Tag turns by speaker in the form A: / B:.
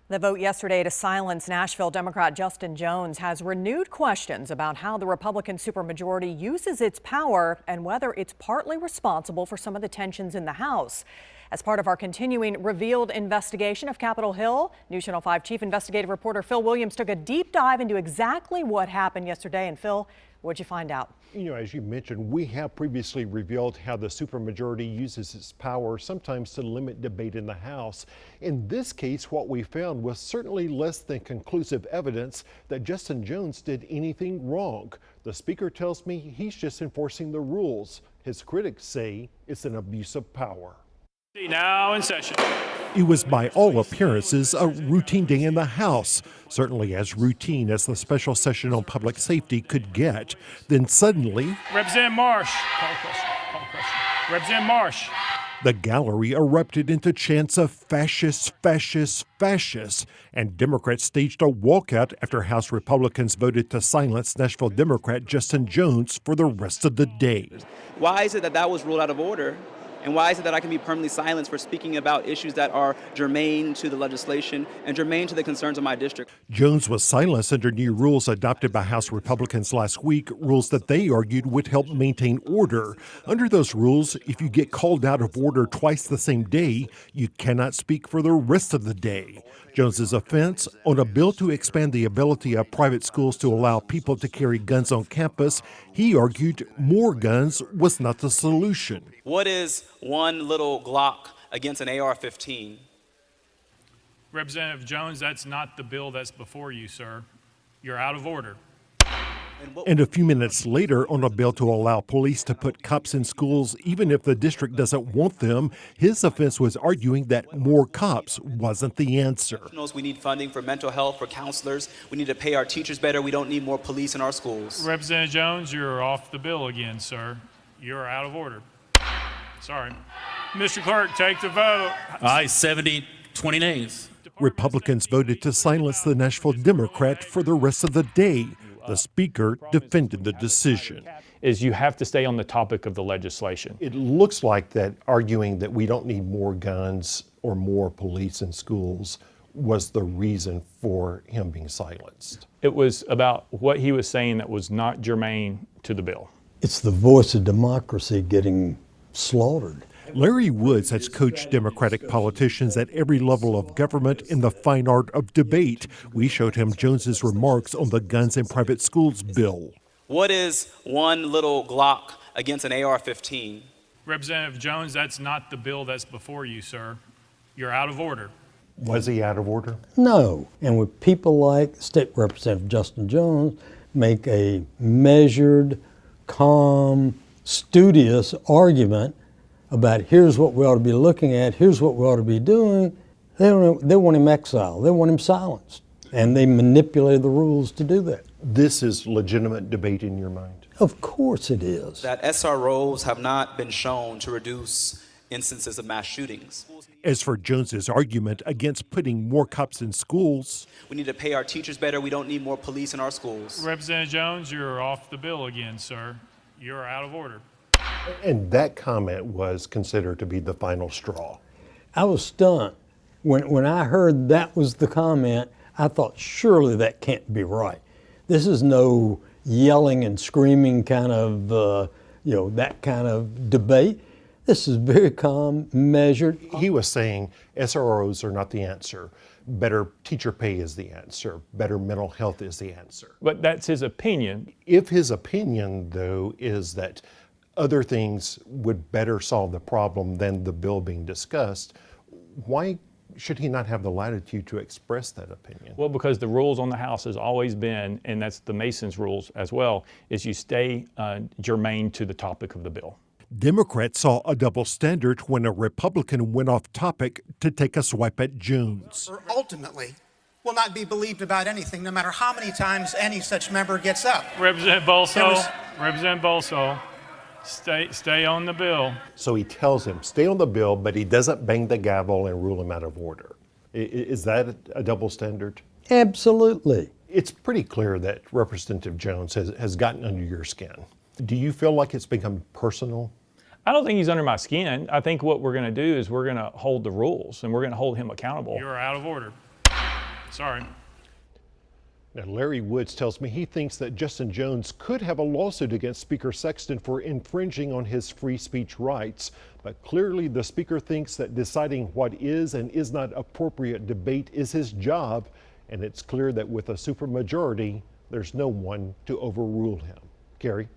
A: The vote yesterday to silence Nashville Democrat Justin Jones has renewed questions about how the Republican supermajority uses its power and whether it's partly responsible for some of the tensions in the House. As part of our continuing revealed investigation of Capitol Hill, News Channel 5 chief investigative reporter Phil Williams took a deep dive into exactly what happened yesterday. And Phil, what'd you find out?
B: As you mentioned, we have previously revealed how the supermajority uses its power sometimes to limit debate in the House. In this case, what we found was certainly less than conclusive evidence that Justin Jones did anything wrong. The Speaker tells me he's just enforcing the rules. His critics say it's an abuse of power.
C: Now in session.
D: It was by all appearances a routine day in the House, certainly as routine as the special session on public safety could get. Then suddenly,
C: Representative Marsh. Call question. Representative Marsh.
D: The gallery erupted into chants of fascists, fascists, fascists, and Democrats staged a walkout after House Republicans voted to silence Nashville Democrat Justin Jones for the rest of the day.
E: Why is it that was ruled out of order? And why is it that I can be permanently silenced for speaking about issues that are germane to the legislation and germane to the concerns of my district?
D: Jones was silenced under new rules adopted by House Republicans last week, rules that they argued would help maintain order. Under those rules, if you get called out of order twice the same day, you cannot speak for the rest of the day. Jones's offense, on a bill to expand the ability of private schools to allow people to carry guns on campus, he argued more guns was not the solution.
E: What is one little Glock against an AR-15?
C: Representative Jones, that's not the bill that's before you, sir. You're out of order.
D: And a few minutes later, on a bill to allow police to put cops in schools even if the district doesn't want them, his offense was arguing that more cops wasn't the answer.
E: We need funding for mental health, for counselors. We need to pay our teachers better. We don't need more police in our schools.
C: Representative Jones, you're off the bill again, sir. You're out of order. Sorry. Mr. Clerk, take the vote.
F: Aye, 70, 20 nays.
D: Republicans voted to silence the Nashville Democrat for the rest of the day. The Speaker defended the decision.
G: Is you have to stay on the topic of the legislation.
B: It looks like that arguing that we don't need more guns or more police in schools was the reason for him being silenced.
G: It was about what he was saying that was not germane to the bill.
H: It's the voice of democracy getting slaughtered.
D: Larry Woods has coached Democratic politicians at every level of government in the fine art of debate. We showed him Jones's remarks on the guns in private schools bill.
E: What is one little Glock against an AR-15?
C: Representative Jones, that's not the bill that's before you, sir. You're out of order.
B: Was he out of order?
H: No. And with people like State Representative Justin Jones make a measured, calm, studious argument about here's what we ought to be looking at, here's what we ought to be doing, they want him exiled, they want him silenced. And they manipulated the rules to do that.
B: This is legitimate debate in your mind?
H: Of course it is.
E: That SROs have not been shown to reduce instances of mass shootings.
D: As for Jones's argument against putting more cops in schools,
E: we need to pay our teachers better. We don't need more police in our schools.
C: Representative Jones, you're off the bill again, sir. You're out of order.
B: And that comment was considered to be the final straw.
H: I was stunned. When I heard that was the comment, I thought, surely that can't be right. This is no yelling and screaming kind of, that kind of debate. This is very calm, measured.
B: He was saying SROs are not the answer. Better teacher pay is the answer. Better mental health is the answer.
G: But that's his opinion.
B: If his opinion, though, is that other things would better solve the problem than the bill being discussed, why should he not have the latitude to express that opinion?
G: Well, because the rules on the House has always been, and that's the Mason's rules as well, is you stay germane to the topic of the bill.
D: Democrats saw a double standard when a Republican went off topic to take a swipe at Jones.
I: Ultimately, will not be believed about anything, no matter how many times any such member gets up.
C: Representative Bolso, stay on the bill.
B: So he tells him, stay on the bill, but he doesn't bang the gavel and rule him out of order. Is that a double standard?
H: Absolutely.
B: It's pretty clear that Representative Jones has gotten under your skin. Do you feel like it's become personal?
G: I don't think he's under my skin. I think what we're going to do is we're going to hold the rules and we're going to hold him accountable.
C: You're out of order. Sorry.
B: Now, Larry Woods tells me he thinks that Justin Jones could have a lawsuit against Speaker Sexton for infringing on his free speech rights. But clearly the Speaker thinks that deciding what is and is not appropriate debate is his job. And it's clear that with a supermajority, there's no one to overrule him. Gary?